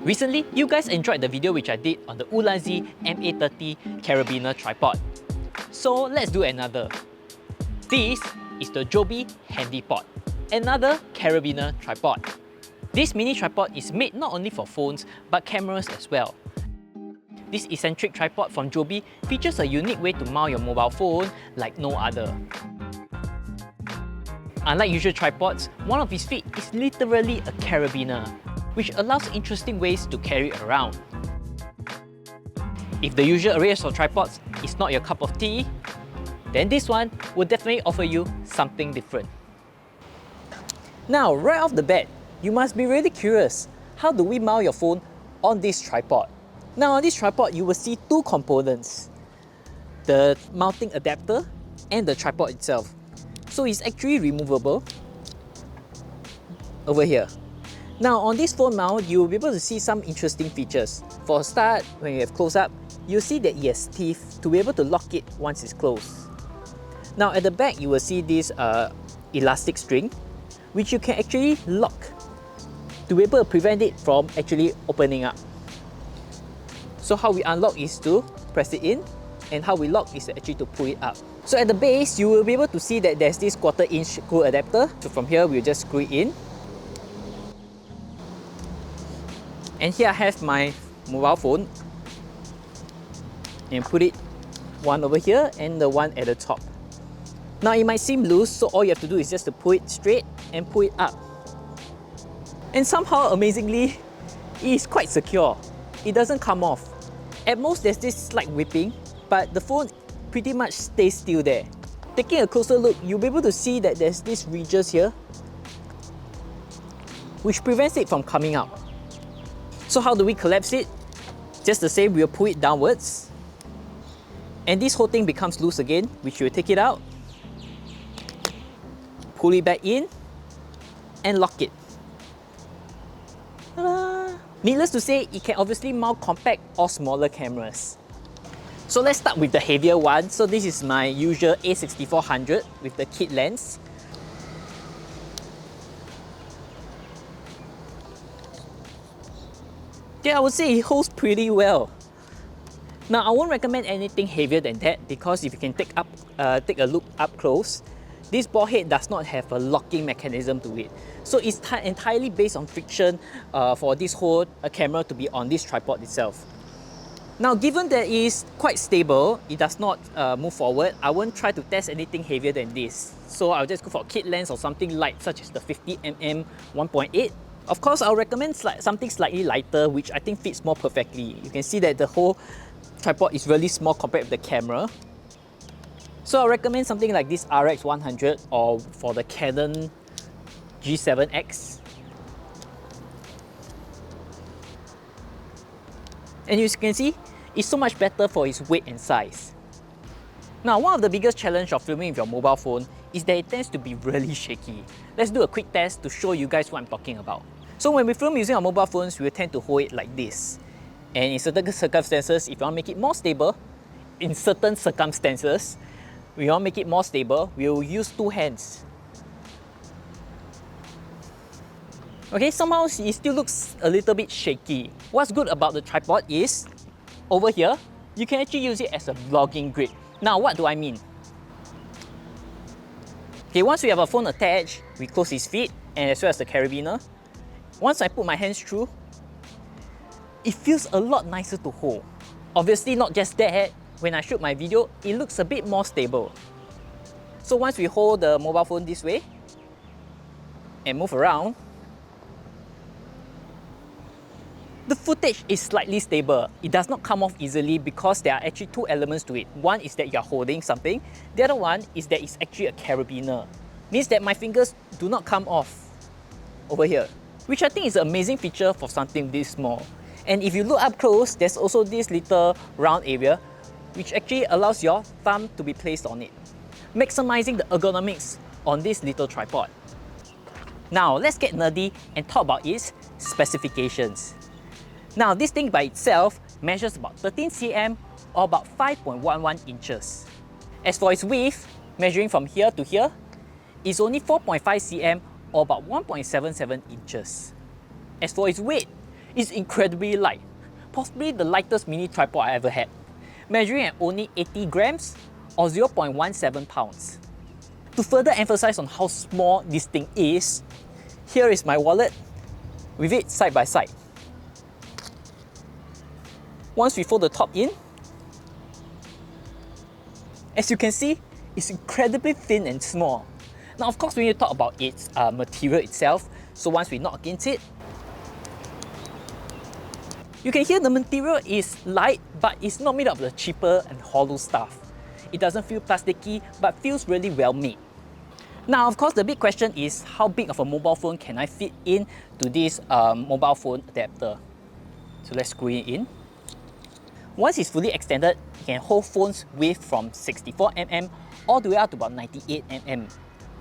Recently, you guys enjoyed the video which I did on the Ulanzi MA30 Carabiner tripod. So let's do another. This is the Joby HandyPod, another Carabiner tripod. This mini tripod is made not only for phones but cameras as well. This eccentric tripod from Joby features a unique way to mount your mobile phone like no other. Unlike usual tripods, one of its feet is literally a carabiner, which allows interesting ways to carry it around. If the usual array of tripods is not your cup of tea, then this one will definitely offer you something different. Now, right off the bat, you must be really curious, how do we mount your phone on this tripod? Now on this tripod, you will see two components, the mounting adapter and the tripod itself. So it's actually removable over here. Now on this phone mount, you will be able to see some interesting features. For a start, when you have close up, you'll see that it has teeth to be able to lock it once it's closed. Now at the back, you will see this elastic string, which you can actually lock to be able to prevent it from actually opening up. So how we unlock is to press it in, and how we lock is actually to pull it up. So at the base, you will be able to see that there's this 1/4 inch screw adapter. So from here, we'll just screw it in. And here I have my mobile phone, and put it one over here and the one at the top. Now it might seem loose, so all you have to do is just to pull it straight and pull it up. And somehow, amazingly, it is quite secure. It doesn't come off. At most, there's this slight whipping, but the phone pretty much stays still there. Taking a closer look, you'll be able to see that there's these ridges here, which prevents it from coming out. So how do we collapse it? Just the same, we'll pull it downwards, and this whole thing becomes loose again, which we'll take it out, pull it back in, and lock it. Ta-da! Needless to say, it can obviously mount compact or smaller cameras. So let's start with the heavier one. So this is my usual A6400 with the kit lens. Yeah, I would say it holds pretty well. Now, I won't recommend anything heavier than that, because if you can take a look up close, this ball head does not have a locking mechanism to it. So it's entirely based on friction for this whole camera to be on this tripod itself. Now, given that it is quite stable, it does not move forward, I won't try to test anything heavier than this. So I'll just go for a kit lens or something light, such as the 50mm 1.8. Of course, I'll recommend something slightly lighter, which I think fits more perfectly. You can see that the whole tripod is really small compared with the camera. So I recommend something like this RX100 or for the Canon G7X. And you can see, it's so much better for its weight and size. Now, one of the biggest challenges of filming with your mobile phone is that it tends to be really shaky. Let's do a quick test to show you guys what I'm talking about. So when we film using our mobile phones, we will tend to hold it like this. And in certain circumstances, if you want to make it more stable, we will use two hands. Okay, somehow it still looks a little bit shaky. What's good about the tripod is, over here, you can actually use it as a vlogging grip. Now, what do I mean? Okay, once we have our phone attached, we close its feet and as well as the carabiner. Once I put my hands through, it feels a lot nicer to hold. Obviously, not just that, when I shoot my video, it looks a bit more stable. So once we hold the mobile phone this way and move around, the footage is slightly stable. It does not come off easily because there are actually two elements to it. One is that you're holding something. The other one is that it's actually a carabiner. Means that my fingers do not come off over here, which I think is an amazing feature for something this small. And if you look up close, there's also this little round area, which actually allows your thumb to be placed on it, maximizing the ergonomics on this little tripod. Now, let's get nerdy and talk about its specifications. Now, this thing by itself measures about 13 cm or about 5.11 inches. As for its width, measuring from here to here, is only 4.5 cm or about 1.77 inches. As for its weight, It's incredibly light, possibly the lightest mini tripod I ever had, measuring at only 80 grams or 0.17 pounds. To further emphasize on how small this thing is, here is my wallet with it side by side. Once we fold the top in, as you can see, it's incredibly thin and small. Now of course we need to talk about its material itself, so once we knock against it, you can hear the material is light, but it's not made of the cheaper and hollow stuff. It doesn't feel plasticky, but feels really well made. Now of course the big question is, how big of a mobile phone can I fit in to this mobile phone adapter? So let's screw it in. Once it's fully extended, you can hold phone's width from 64mm all the way up to about 98mm,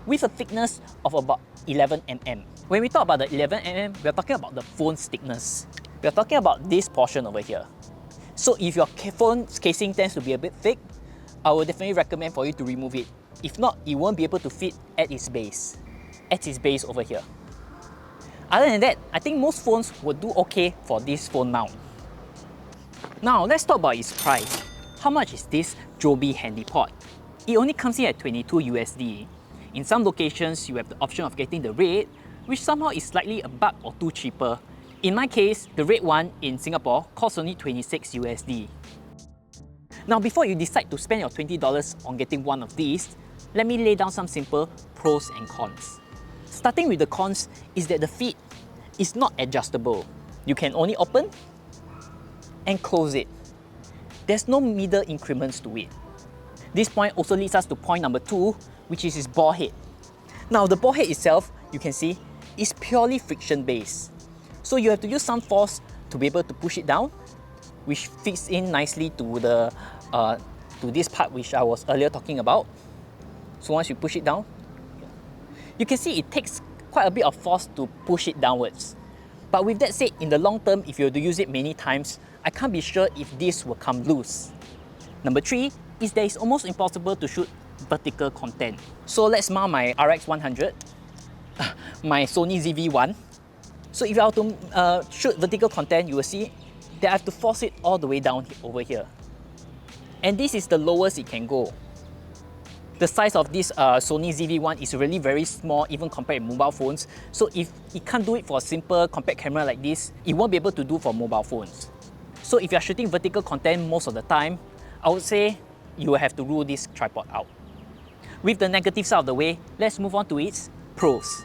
with a thickness of about 11mm. When we talk about the 11mm, we're talking about the phone's thickness. We're talking about this portion over here. So if your phone's casing tends to be a bit thick, I would definitely recommend for you to remove it. If not, it won't be able to fit at its base. At its base over here. Other than that, I think most phones would do okay for this phone mount. Now let's talk about its price. How much is this Joby HandyPod? It only comes in at 22 USD. In some locations, you have the option of getting the red, which somehow is slightly a buck or two cheaper. In my case, the red one in Singapore costs only 26 USD. Now before you decide to spend your $20 on getting one of these, let me lay down some simple pros and cons. Starting with the cons is that the feet is not adjustable. You can only open and close it. There's no middle increments to it. This point also leads us to point number 2, which is its ball head. Now the ball head itself, you can see, is purely friction based. So you have to use some force to be able to push it down, which fits in nicely to this part which I was earlier talking about. So once you push it down, you can see it takes quite a bit of force to push it downwards. But with that said, in the long term, if you were to use it many times, I can't be sure if this will come loose. Number 3 is that it's almost impossible to shoot vertical content. So let's mount my RX100, my Sony ZV-1. So if I were to shoot vertical content, you will see that I have to force it all the way down over here. And this is the lowest it can go. The size of this Sony ZV-1 is really very small, even compared to mobile phones. So if it can't do it for a simple compact camera like this, it won't be able to do for mobile phones. So if you're shooting vertical content most of the time, I would say you will have to rule this tripod out. With the negative side of the way, let's move on to its pros.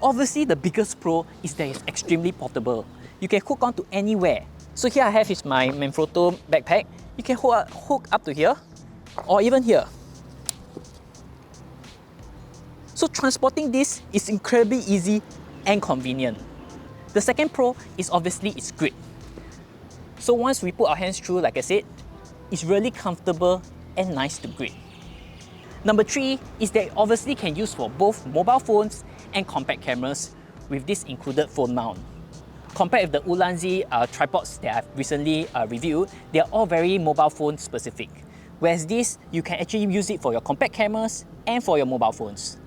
Obviously, the biggest pro is that it's extremely portable. You can hook onto anywhere. So here I have is my Manfrotto backpack. You can hook up to here, or even here. So transporting this is incredibly easy and convenient. The second pro is obviously its grip. So once we put our hands through, like I said, it's really comfortable and nice to grip. Number 3 is that it obviously can use for both mobile phones and compact cameras with this included phone mount. Compared with the Ulanzi tripods that I've recently reviewed, they are all very mobile phone specific. Whereas this, you can actually use it for your compact cameras and for your mobile phones.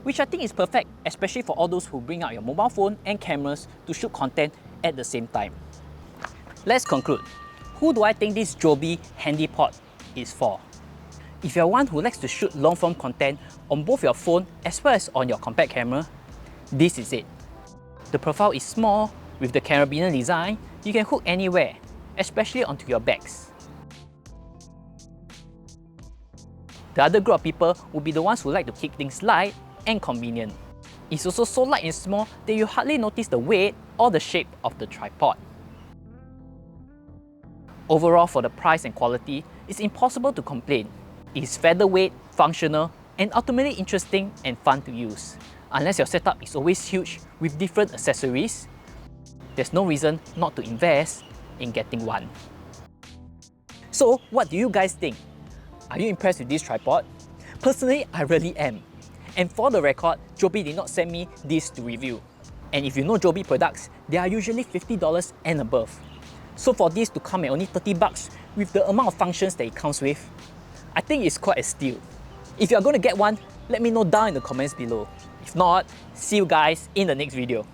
Which I think is perfect, especially for all those who bring out your mobile phone and cameras to shoot content at the same time. Let's conclude. Who do I think this Joby HandyPod is for? If you're one who likes to shoot long-form content on both your phone as well as on your compact camera, this is it. The profile is small, with the Carabiner design, you can hook anywhere, especially onto your bags. The other group of people would be the ones who like to keep things light and convenient. It's also so light and small that you hardly notice the weight or the shape of the tripod. Overall, for the price and quality, it's impossible to complain. It's featherweight, functional, and ultimately interesting and fun to use. Unless your setup is always huge with different accessories, there's no reason not to invest in getting one. So, what do you guys think? Are you impressed with this tripod? Personally, I really am. And for the record, Joby did not send me this to review. And if you know Joby products, they are usually $50 and above. So for this to come at only $30 with the amount of functions that it comes with, I think it's quite a steal. If you're going to get one, let me know down in the comments below. If not, see you guys in the next video.